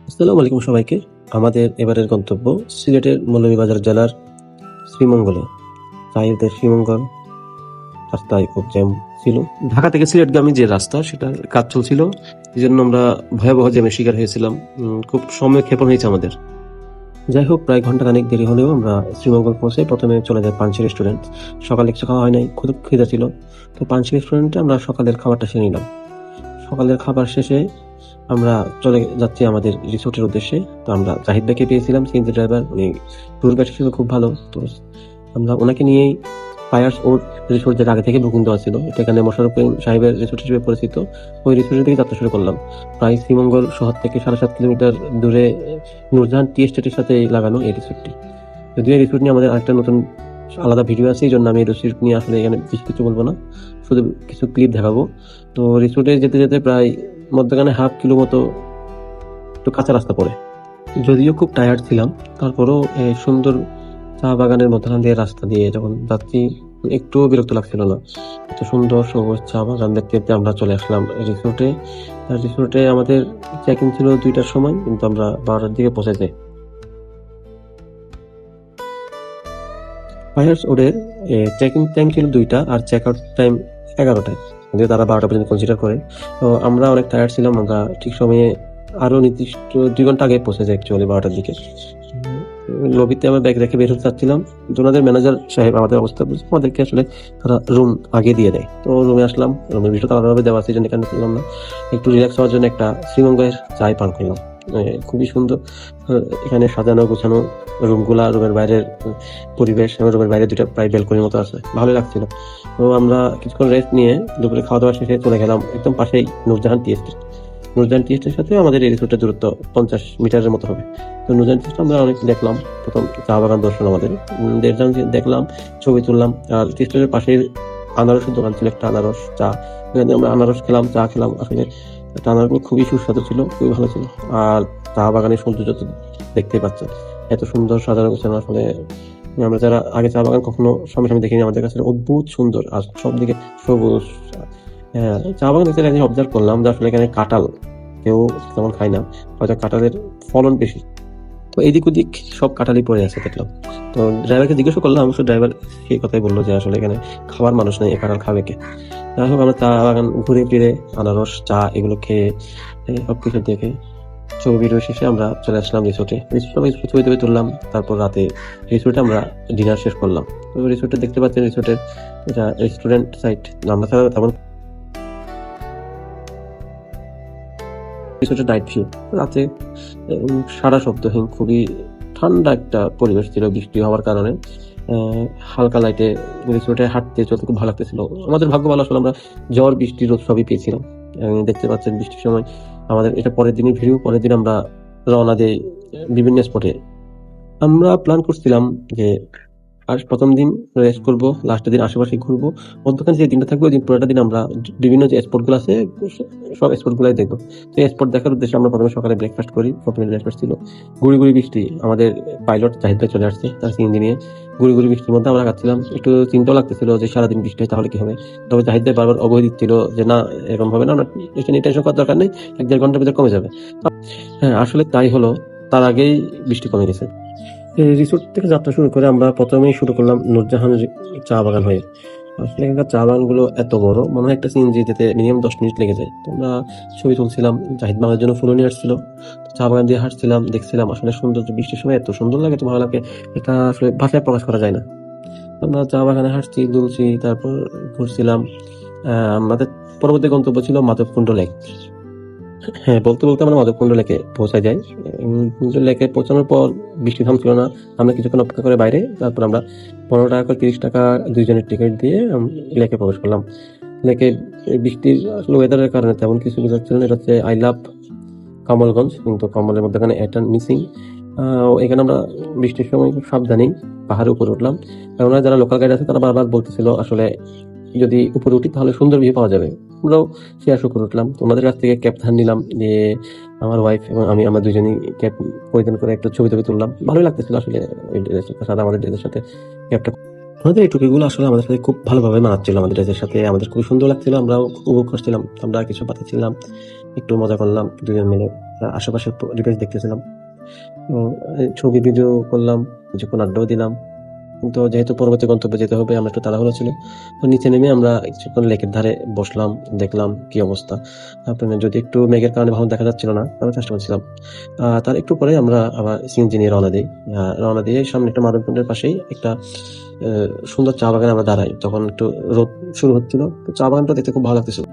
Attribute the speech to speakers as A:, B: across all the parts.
A: আসসালামু আলাইকুম সবাইকে। আমাদের এবারের গন্তব্য সিলেটের মৌলভীবাজার জেলার শ্রীমঙ্গলে। তাইদের শ্রীমঙ্গল রাস্তায় খুব জ্যাম ছিল। ঢাকা থেকে সিলেটগামী যে রাস্তা সেটার কাজ চলছিল, এই জন্য আমরা ভয়াবহ জ্যামের শিকার হয়েছিলাম। খুব সময় ক্ষেপণ হয়েছে আমাদের। যাই হোক, প্রায় ঘন্টাখানেক দেরি হলেও আমরা শ্রীমঙ্গল পৌঁছে প্রথমে চলে যাই পানসি রেস্টুরেন্ট। সকালে কিছু খাওয়া হয় নাই, খুব খিদা ছিল। তো পানসি রেস্টুরেন্টে আমরা সকালের খাবারটা সেরে নিলাম। সকালের খাবার শেষে আমরা চলে যাচ্ছি আমাদের রিসোর্টের উদ্দেশ্যে। তো আমরা জাহিদ ভাইকে পেয়েছিলাম, সিএনজি ড্রাইভার, উনি ট্যুর গাইড হিসেবে খুব ভালো। তো আমরা ওনাকে নিয়েই ফায়ার্স ওড রিসোর্ট, যেটা আগে থেকে বুকিং দেওয়া ছিল, এটা এখানে মোশাররফ করিম সাহেবের রিসোর্ট হিসেবে পরিচিত, ওই রিসোর্টের দিকে যাত্রা শুরু করলাম। প্রায় শ্রীমঙ্গল শহর থেকে 7.5 কিলোমিটার দূরে নূরজাহান টি এস্টেটের সাথে লাগানো এই রিসোর্টটি। যদিও এই রিসোর্ট নিয়ে আমাদের আরেকটা নতুন আলাদা ভিডিও আছে, এই জন্য আমি এই রিসোর্ট নিয়ে আসলে এখানে বেশি কিছু বলবো না, শুধু কিছু ক্লিপ দেখাবো। তো রিসোর্টে যেতে যেতে প্রায় মধ্যখানে 1/2 কিলো মতো একটু কাঁচা রাস্তা পড়ে। যদিও খুব টায়ার্ড ছিলাম, তারপরও এই সুন্দর চা বাগানের মধ্যখান দিয়ে রাস্তা দিয়ে যখন যাচ্ছি একটুও বিরক্ত লাগছিল না। এত সুন্দর সবুজ চা বাগান দেখতে দেখতে আমরা চলে আসলাম রিসোর্টে। রিসোর্টে আমাদের চেক ইন ছিল 2টার সময়, কিন্তু আমরা 12টার দিকে পৌঁছে যাই। ফায়ার্স ওডের চেক ইন টাইম ছিল 2টা আর চেক আউট টাইম 11টায়, যদিও তারা 12টা পর্যন্ত কনসিডার করে। তো আমরা অনেক টায়ার্ড ছিলাম, আমরা ঠিক সময়ে আরো নির্দিষ্ট 2 ঘন্টা আগে পৌঁছে যাই, অ্যাকচুয়ালি 12টার দিকে। লবিতে আমরা ব্যাগ রেখে বের হতে চাচ্ছিলাম, ওনাদের ম্যানেজার সাহেব আমাদের অবস্থা বুঝে আমাদেরকে আসলে তারা রুম আগে দিয়ে দেয়। তো রুমে আসলাম, রুমের ভিতরে আলাদাভাবে দেওয়া আছে, জন্য এখানে ছিলাম না। একটু রিল্যাক্স হওয়ার জন্য একটা শ্রীমঙ্গলের চায় পান করলাম। খুবই সুন্দর এখানে সাজানো গোছানো রুমগুলা, রুমের বাইরের পরিবেশ, রুমের বাইরে 2টা প্রায় ব্যালকনির মতো আছে, ভালো লাগছিল। তো আমরা কিছুক্ষণ রেস্ট নিয়ে দুপুরে খাওয়া দাওয়া শেষে চলে গেলাম একদম পাশেই নূরজাহান টি এস্টেট। নূরজাহান টি এস্টেটের সাথে আমাদের এই রিসোর্টের দূরত্ব 50 মিটারের মতো হবে। তো নূরজাহান টি এস্টে আমরা অনেক দেখলাম, প্রথম চা বাগান দর্শন আমাদের দেখলাম, ছবি তুললাম। আর টি এস্টেটের পাশে আনারসের দোকান ছিল, একটা আনারস চা, এখানে আমরা আনারস খেলাম, চা খেলাম। আসলে আনারসগুলো খুবই সুস্বাদু ছিল, খুবই ভালো ছিল। আর চা বাগানের সৌন্দর্য তো দেখতেই পাচ্ছেন, এত সুন্দর সাজানো গোছানো। আসলে আমরা যারা আগে চা বাগান কখনো সামনে দেখিনি, আমাদের কাছে অদ্ভুত সুন্দর, আর সব দিকে সবুজ। হ্যাঁ, চা বাগান দেখতে আমি অবজার্ভ করলাম যে আসলে এখানে কাঁঠাল কেউ তেমন খায় না, হয়তো কাঁঠালের ফলন বেশি। তো এদিক ওদিক সব কাঁঠালই পড়ে আছে দেখলাম। তো ড্রাইভারকে জিজ্ঞাসা করলাম, অবশ্য ড্রাইভার সেই কথাই বললো যে আসলে এখানে খাবার মানুষ নেই, কাঁঠাল খাবে কে। যাই হোক, আমরা চা বাগান ঘুরে ফিরে আনারস চা এগুলো খেয়ে সবকিছু দেখে ছবি ভিডিও শেষে আমরা চলে আসলাম রিসোর্টে। ছবি টবি তুললাম, তারপর রাতে রিসোর্টে আমরা ডিনার শেষ করলাম। তো রিসোর্টে দেখতে পাচ্ছেন, রিসোর্টের এটা রেস্টুরেন্ট সাইট, আমরা ছাড়া তেমন রিসোর্টের নাইট ভিউ। রাতে সারা শব্দহীন, খুবই ঠান্ডা একটা পরিবেশ ছিল বৃষ্টি হওয়ার কারণে। হালকা লাইটে রিসোর্টে হাঁটতে চলতে খুব ভালো লাগতেছিল। আমাদের ভাগ্য ভালো, আসলে আমরা ঝড় বৃষ্টি রোদ সবই পেয়েছিলাম। দেখতে পাচ্ছেন বৃষ্টির সময় আমাদের এটা পরের দিনের ভিডিও। পরের দিন আমরা রওনা দিই বিভিন্ন স্পটে। আমরা প্ল্যান করছিলাম যে আর প্রথম দিন রেস্ট করবো, লাস্টের দিন আশেপাশে ঘুরবো, মধ্যখানে যে দিনটা থাকবে ওই দিন পুরোটা দিন আমরা বিভিন্ন যে স্পট গুলো আছে সব স্পট গুলাই দেখবো। তো এই স্পট দেখার উদ্দেশ্যে আমরা প্রথমে সকালে ব্রেকফাস্ট করি। প্রথমে ব্রেকফাস্ট ছিল গুড়ি গুড়ি বৃষ্টি। আমাদের পাইলট জাহিদ ভাই চলে আসছে, তার সিএনজি নিয়ে। গুড়ি গুড়ি বৃষ্টির মধ্যে আমরা খাচ্ছিলাম, একটু চিন্তাও লাগতেছিল যে সারাদিন বৃষ্টি হয় তাহলে কি হবে। তবে জাহিদ ভাই বারবার অবহি দিচ্ছিল যে না, এরকম হবে না, টেনশন করার দরকার নেই, 1-1.5 ঘন্টার ভিতরে কমে যাবে। হ্যাঁ, আসলে তাই হলো, তার আগেই বৃষ্টি কমে গেছে। এই রিসোর্ট থেকে যাত্রা শুরু করে আমরা প্রথমেই শুরু করলাম নূরজাহান চা বাগান হয়ে। আসলে এখানকার চা বাগানগুলো এত বড়, মনে হয় একটা সিএনজি যেতে মিনিমাম 10 মিনিট লেগে যায়। তো আমরা ছবি তুলছিলাম, জাহিদ বাগানের জন্য ফুলও নিয়ে আসছিল। চা বাগান দিয়ে হাঁটছিলাম, দেখছিলাম আসলে সুন্দর, বৃষ্টির সময় এত সুন্দর লাগে, এত ভালো লাগে, এটা আসলে ভাষায় প্রকাশ করা যায় না। আমরা চা বাগানে হাঁটছি, দুলছি, তারপর ঘুরছিলাম। আমাদের পরবর্তী গন্তব্য ছিল মাধবকুণ্ড লেক। হ্যাঁ, বলতে বলতে আমরা মাধবকুণ্ড লেকে পৌঁছায় যাই। লেকে পৌঁছানোর পর বৃষ্টি থামছিল না, আমরা কিছুক্ষণ অপেক্ষা করে বাইরে, তারপর আমরা 15 টাকা করে 30 টাকা দুইজনের টিকিট দিয়ে লেকে প্রবেশ করলাম। লেকে বৃষ্টির আসলে ওয়েদারের কারণে তেমন কিছু বোঝাচ্ছিল না। এটা হচ্ছে আই লাভ কমলগঞ্জ, কিন্তু কমলের মধ্যে এটা মিসিং। এখানে আমরা বৃষ্টির সময় খুব সাবধানেই পাহাড়ের উপরে উঠলাম। কারণ যারা লোকাল গাইড আছে তারা বারবার বলতেছিল আসলে যদি উপরে উঠি তাহলে সুন্দর ভিউ পাওয়া যাবে। আমরাও শেয়ার করে উঠলাম, ওনাদের কাছ থেকে ক্যাপ ধার নিলাম, যে আমার ওয়াইফ এবং আমি, আমরা দুজনই ক্যাপ পরিধান করে একটু ছবি টবি তুললাম। ভালোই লাগতেছিল আসলে সাথে আমাদের ড্রেসের সাথে ক্যাপটা। আমাদের এই টুপিগুলো আসলে আমাদের সাথে খুব ভালোভাবে মানাচ্ছিল, আমাদের ড্রেসের সাথে আমাদের খুব সুন্দর লাগছিল, আমরাও উপভোগ করছিলাম। আমরা কিছু পাঠাচ্ছিলাম, একটু মজা করলাম দুজন মিলে। আশেপাশে পরিবেশ দেখতেছিলাম। ছবি ভিডিও করলাম, কিছুক্ষণ আড্ডাও দিলাম। কিন্তু যেহেতু পরবর্তী গন্তব্যে যেতে হবে, আমরা একটু তাড়াহুড়ো ছিল, তো নিচে নেমে আমরা কিছুক্ষণ লেকের ধারে বসলাম, দেখলাম কি অবস্থা। আপনার যদি একটু মেঘের কারণে ভালো দেখা যাচ্ছিল না, আমরা চেষ্টা করছিলাম। তার একটু পরে আমরা আবার সিএনজি নিয়ে রওনা দিই। রওনা দিয়ে সামনে একটা মাদনকুণ্ডের পাশেই একটা সুন্দর চা বাগানে আমরা দাঁড়াই। তখন একটু রোদ শুরু হচ্ছিল, তো চা বাগানটা দেখতে খুব ভালো লাগতেছিল।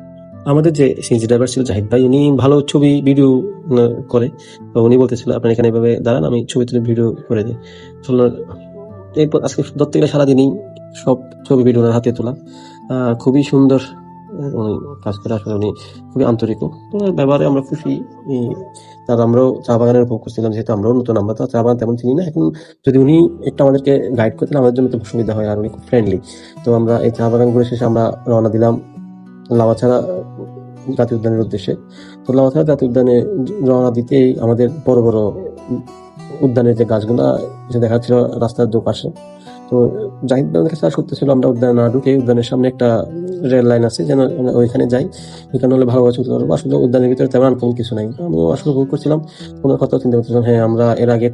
A: আমাদের যে সিএনজি ড্রাইভার ছিল জাহিদ ভাই, উনি ভালো ছবি ভিডিও করে, তো উনি বলতেছিল আপনার এখানে এভাবে দাঁড়ান, আমি ছবি তুলে ভিডিও করে দিই। এরপর আজকে ধরতে গেলে সারাদিনই সব ছবি ভিডিও ওনার হাতে তোলা। খুবই সুন্দর উনি কাজ করে, আসলে উনি খুবই আন্তরিক। তো ওনার ব্যবহারে আমরা খুশি। তার আমরাও চা বাগানের উপভোগ করছিলাম, যেহেতু আমরাও নতুন, আমরা তো চা বাগান তেমন চিনি না। এখন যদি উনি একটু আমাদেরকে গাইড করতেন, আমাদের জন্য তো সুবিধা হয়, আর উনি খুব ফ্রেন্ডলি। তো আমরা এই চা বাগান ঘুরে শেষে আমরা রওনা দিলাম লামাছড়া জাতীয় উদ্যানের উদ্দেশ্যে। তো লামাছড়া জাতীয় উদ্যানে রওনা দিতেই আমাদের বড় বড় উদ্যানের যে গাছগুলা যে দেখা যাচ্ছিল রাস্তার দুপাশে। তো জাহিদ ভাই কাছে করতেছিল আমরা উদ্যানে না ঢুকে উদ্যানের সামনে একটা রেল লাইন আছে, যেন আমরা ওইখানে যাই, ওইখানে হলে ভালোভাবে চলতে পারবো। আসলে উদ্যানের ভিতরে তেমন আনকমন কিছু নাই, আমিও আসলে ভুল করছিলাম। কোনো কথা চিন্তা করতেছিলাম, হ্যাঁ আমরা এর আগে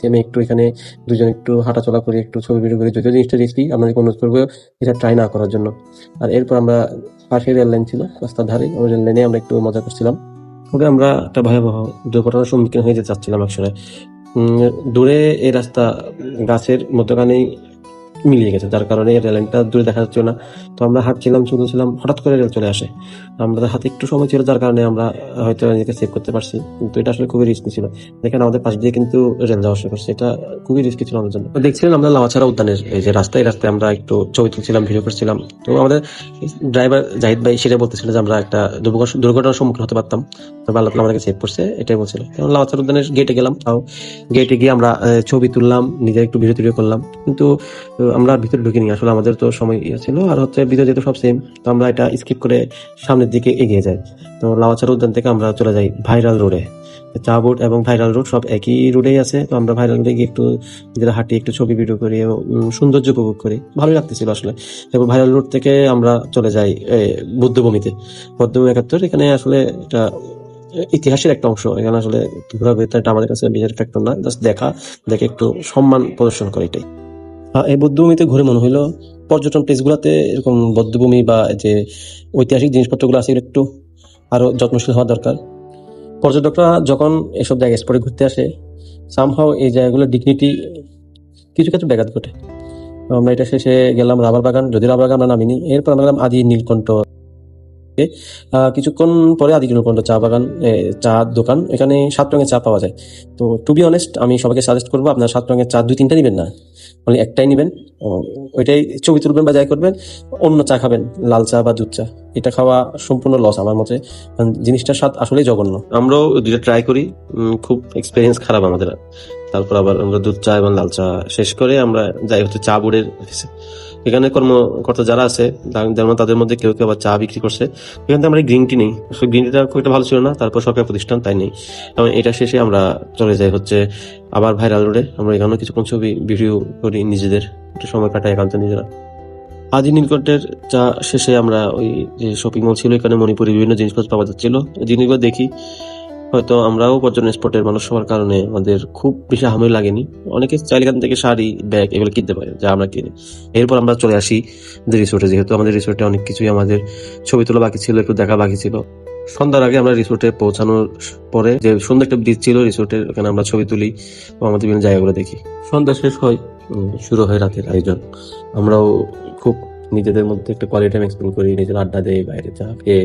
A: থেমে একটু এখানে দুজন একটু হাঁটাচলা করি, একটু ছবি ভিডিও করি। যদিও জিনিসটা রিস্কি, আপনাদের অনুরোধ করবো এটা ট্রাই না করার জন্য। আর এরপর আমরা পাশে রেল লাইন ছিল, রাস্তার ধারে, ওই রেল লাইনে আমরা একটু মজা করছিলাম। তবে আমরা একটা ভয়াবহ দুর্ঘটনার সম্মুখীন হয়ে যেতে চাচ্ছিলাম আসলে। দূরে এই রাস্তা গাছের মধ্যখানেই মিলিয়ে গেছে, যার কারণে রেল লাইনটা দূরে দেখা যাচ্ছিল না। তো আমরা হাঁটছিলাম, চলছিলাম, হঠাৎ করে রেল চলে আসে। আমাদের হাতে একটু সময় ছিল, যার কারণে আমরা হয়তো নিজেকে সেভ করতে পারছি, কিন্তু এটা আসলে খুবই রিস্কি ছিল। দেখেন আমাদের পাশ দিয়ে কিন্তু রেল যাওয়া শুরু করছে, এটা খুবই রিস্কি ছিল আমাদের জন্য। দেখছিলাম আমরা লামাছড়া উদ্যানের এই যে রাস্তায় রাস্তায় আমরা একটু ছবি তুলছিলাম, ভিডিও করছিলাম। তো আমাদের ড্রাইভার জাহিদ ভাই সেটা বলতেছিল যে আমরা একটা দুর্ঘটনার সম্মুখীন হতে পারতাম, তবে আল্লাহ তাআলা আমাদেরকে সেভ করছে, এটাই বলছিল। কারণ লামাছড়া উদ্যানের গেটে গেলাম, তাও গেটে গিয়ে আমরা ছবি তুললাম, নিজের একটু ভিডিও টিডিও করলাম, কিন্তু আমরা ভিতরে ঢুকিনি। আসলে আমাদের তো সময় ছিল, আর হচ্ছে ভিতরে যেহেতু সব সেম, তো আমরা এটা স্কিপ করে সামনের দিকে এগিয়ে যাই। তো লামাছড়া উদ্যান থেকে আমরা চলে যাই ভাইরাল রোডে। চা বোর্ড এবং ভাইরাল রোড সব একই রোডেই আছে। তো আমরা ভাইরাল রোডে গিয়ে একটু নিজেরা হাঁটি, একটু ছবি ভিডিও করি এবং সৌন্দর্য উপভোগ করি, ভালোই লাগতেছিল আসলে। এবং ভাইরাল রোড থেকে আমরা চলে যাই বৌদ্ধভূমিতে। বৌদ্ধভূমি 71, এখানে আসলে এটা ইতিহাসের একটা অংশ। এখানে আসলে ঘোরাঘুরি এটা আমাদের কাছে বিশেষ ফ্যাক্টর না, জাস্ট দেখে একটু সম্মান প্রদর্শন করে, এটাই। এই বৌদ্ধভূমিতে ঘুরে মনে হলো পর্যটন প্লেস গুলাতে এরকম বৌদ্ধভূমি বা যে ঐতিহাসিক জিনিসপত্রগুলো আছে এগুলো একটু আরো যত্নশীল হওয়া দরকার। পর্যটকরা যখন এসব জায়গায় স্পটে ঘুরতে আসে, সামহাও এই জায়গাগুলোর ডিগনিটি কিছু কিছু ব্যাঘাত ঘটে। তো আমরা এটা শেষে গেলাম রাবার বাগান, যদি রাবার বাগান আমরা নামিনি। এরপর আমরা গেলাম আদি নীলকণ্ঠ। কিছুক্ষণ পরে আদি নীলকণ্ঠ চা বাগান, চা দোকান, এখানে 7 রঙের চা পাওয়া যায়। তো টু বি অনেস্ট, আমি সবাইকে সাজেস্ট করবো আপনার 7 রঙের চা 2-3টা নিবেন না, মানে একটাই নিবেন। ওইটাই ছবি তুলবেন বা যাই করবেন, অন্য চা খাবেন, লাল চা বা দুধ চা, এটা খাওয়া সম্পূর্ণ লস আমার মতে। জিনিসটার স্বাদ আসলেই জঘন্য। আমরাও দুইটা ট্রাই করি, খুব এক্সপিরিয়েন্স খারাপ আমাদের। তারপর আবার আমরা দুধ চা এবং লাল চা শেষ করে আমরা যাই হচ্ছে চা বোর্ডের অফিসে। এখানে কর্মকর্তা যারা আছে, যেমন তাদের মধ্যে কেউ কেউ আবার চা বিক্রি করছে। এখান থেকে আমরা গ্রিন টি নেই, গ্রিন টিটা খুব একটা ভালো ছিল না, তারপর সরকারি প্রতিষ্ঠান তাই নেই। এবং এটা শেষে আমরা চলে যাই হচ্ছে আবার ভাইরাল রোডে। আমরা এখানেও কিছুক্ষণ ছবি ভিডিও করি, নিজেদের একটু সময় কাটাই একান্ত নিজেরা। আদি নীলকণ্ঠের চা শেষে আমরা ওই যে শপিং মল ছিল, এখানে মণিপুরি বিভিন্ন জিনিসপত্র পাওয়া যাচ্ছিল, জিনিসগুলো দেখি। হয়তো আমরাও পর্যটন স্পটের মানুষ হওয়ার কারণে আমাদের খুব বেশি আহামরি লাগেনি। অনেকে চাইলে এখান থেকে শাড়ি, ব্যাগ এগুলো কিনতে পারে, যা আমরা কিনি। এরপর আমরা চলে আসি রিসোর্টে, যেহেতু আমাদের রিসোর্টে অনেক কিছুই আমাদের ছবি তোলা বাকি ছিল, একটু দেখা বাকি ছিল। সন্ধ্যার আগে আমরা রিসোর্টে পৌঁছানোর পরে যে সুন্দর একটা ব্রিজ ছিল রিসোর্টের, ওখানে আমরা ছবি তুলি এবং আমাদের বিভিন্ন জায়গাগুলো দেখি। সন্ধ্যা শেষ হয়, শুরু হয় রাতের আয়োজন। আমরাও খুব নিজেদের মধ্যে একটা কোয়ালিটি টাইম এক্সপ্লেন করি, নিজের আড্ডা দেই, বাইরে চা খেয়ে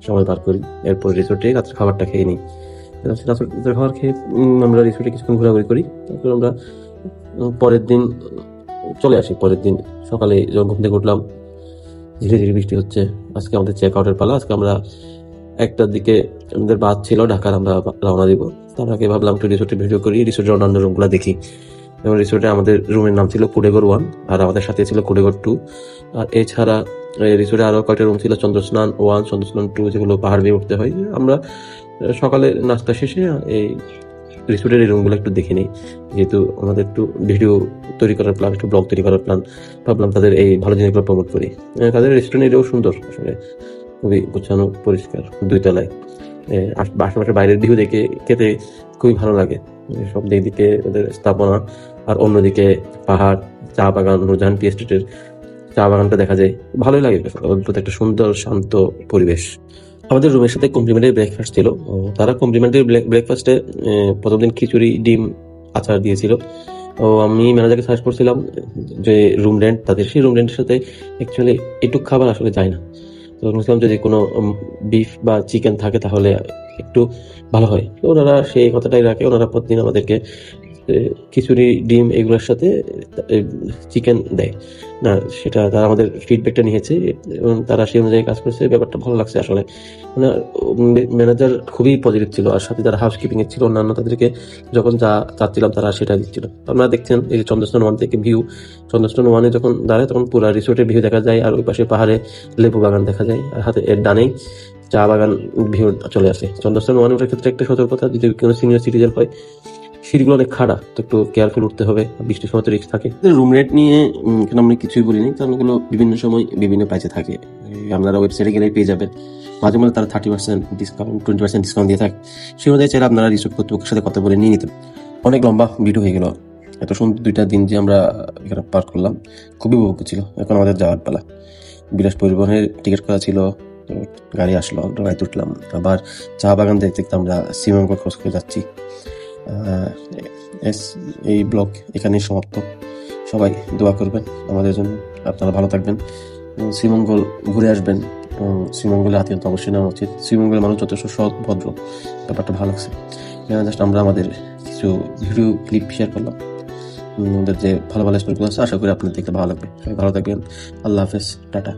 A: সময় পার করি। এরপর রিসোর্টে রাতের খাবারটা খেয়ে নিই। রাতের খাবার খেয়ে আমরা রিসোর্টে কিছুক্ষণ ঘোরাঘুরি করি। তারপর আমরা পরের দিন চলে আসি। পরের দিন সকালে যখন ঘুম থেকে উঠলাম, ধীরে ধীরে বৃষ্টি হচ্ছে। আজকে আমাদের চেক আউটের পালা। আজকে আমরা 1টার দিকে আমাদের বাস ছিল ঢাকার, আমরা রওনা দিব। তার আগে ভাবলাম একটু রিসোর্টে ভিডিও করি, রিসোর্টের অন্যান্য রুমগুলো দেখি। এবং রিসোর্টে আমাদের রুমের নাম ছিল কুডেগর 1, আর আমাদের সাথে ছিল কুডেগর 2। আর এছাড়া রিসোর্টে আরো কয়েকটা রুম ছিল, চন্দ্রস্নান 1, চন্দ্রস্নান 2, যেগুলো পাহাড় বেয়ে উঠতে হয়। আমরা সকালে নাস্তা শেষে এই রিসোর্টের এই রুমগুলো একটু দেখে নিই, যেহেতু আমাদের একটু ভিডিও তৈরি করার প্ল্যান, একটু ব্লগ তৈরি করার প্ল্যান। ভাবলাম তাদের এই ভালো জিনিসগুলো প্রমোট করি। তাদের রেস্টুরেন্ট এটাও সুন্দর, আসলে খুবই গোছানো, পরিষ্কার, 2 তলায়। আশেপাশে বাইরের ভিউ দেখে খেতে খুবই ভালো লাগে। সব দিকে ওদের স্থাপনা, আর অন্যদিকে পাহাড়, চা বাগান, নূরজাহান টি এস্টেটের চা বাগানটা দেখা যায়, ভালোই লাগে। অদ্ভুত একটা সুন্দর শান্ত পরিবেশ। আমাদের রুমের সাথে কমপ্লিমেন্টারি ব্রেকফাস্ট ছিল। তারা কমপ্লিমেন্টারি ব্রেকফাস্টে প্রথম দিন খিচুড়ি, ডিম, আচার দিয়েছিল। আমি ম্যানেজারকে সার্চ করছিলাম যে রুম রেন্ট, তাদের সেই রুম রেন্টের সাথে অ্যাকচুয়ালি এটুক খাবার আসলে যায় না। তো বলছিলাম যদি কোনো বিফ বা চিকেন থাকে তাহলে একটু ভালো হয়। তো ওনারা সেই কথাটাই রাখে, ওনারা প্রতিদিন আমাদেরকে খিচুড়ি, ডিম এগুলোর সাথে চিকেন দেয় না। সেটা তারা আমাদের ফিডব্যাকটা নিয়েছে এবং তারা সেই অনুযায়ী কাজ করছে। ব্যাপারটা ভালো লাগছে আসলে। মানে ম্যানেজার খুবই পজিটিভ ছিল, আর সাথে যারা হাউসকিপিং এর ছিল অন্যান্য, তাদেরকে যখন যা চাচ্ছিলাম তারা সেটা দিচ্ছিল। আপনারা দেখছেন এই যে চন্দ্রস্থান 1 থেকে ভিউ, চন্দ্রস্থান 1-এ যখন দাঁড়ায় তখন পুরো রিসোর্টের ভিউ দেখা যায়, আর ওই পাশে পাহাড়ে লেবু বাগান দেখা যায়, আর হাতে এর ডানেই চা বাগান ভিউ চলে আসে। চন্দ্রস্থান 1 ওঠার ক্ষেত্রে একটা সতর্কতা, যদি কোনো সিনিয়র সিটিজেন হয়, সিঁড়িগুলো অনেক খাড়া, তো একটু কেয়ারফুল উঠতে হবে, বৃষ্টির সময় তো রিস্ক থাকে। রুম রেট নিয়ে এখানে আমরা কিছুই বলিনি, কারণ এগুলো বিভিন্ন সময় বিভিন্ন প্রাইসে থাকে। আপনারা ওয়েবসাইটে গেলে পেয়ে যাবেন। মাঝে মাঝে তারা 30% ডিসকাউন্ট, 20% ডিসকাউন্ট দিয়ে থাকে। সেই অনুযায়ী চাইলে আপনারা রিসোর্ট কর্তৃপক্ষের সাথে কথা বলে নিয়ে নিতেন। অনেক লম্বা ভিডিও হয়ে গেল। এত সুন্দর 2টা দিন যে আমরা এখানে পার করলাম, খুবই উপভোগ্য ছিল। এখন আমাদের যাওয়ার পালা। বিলাস পরিবহনের টিকিট করা ছিল, তো গাড়ি আসলো, গাড়িতে উঠলাম। আবার চা বাগান দেখতে দেখতে আমরা শ্রীমঙ্গল ক্রস করে যাচ্ছি। এই ব্লগ এখানেই সমাপ্ত। সবাই দোয়া করবেন আমাদের জন্য, আপনারা ভালো থাকবেন। শ্রীমঙ্গল ঘুরে আসবেন। শ্রীমঙ্গলে আত্মীয়তা অবশ্যই নেওয়া উচিত। শ্রীমঙ্গলের মানুষ যথেষ্ট সৎ, ভদ্র, ব্যাপারটা ভালো লাগছে। জাস্ট আমরা আমাদের কিছু ভিডিও ক্লিপ শেয়ার করলাম। আমাদের যে ভালো ভালো স্টোরিগুলো আছে, আশা করি আপনাদের দেখতে ভালো লাগবে। সবাই ভালো থাকবেন। আল্লাহ হাফেজ, টাটা।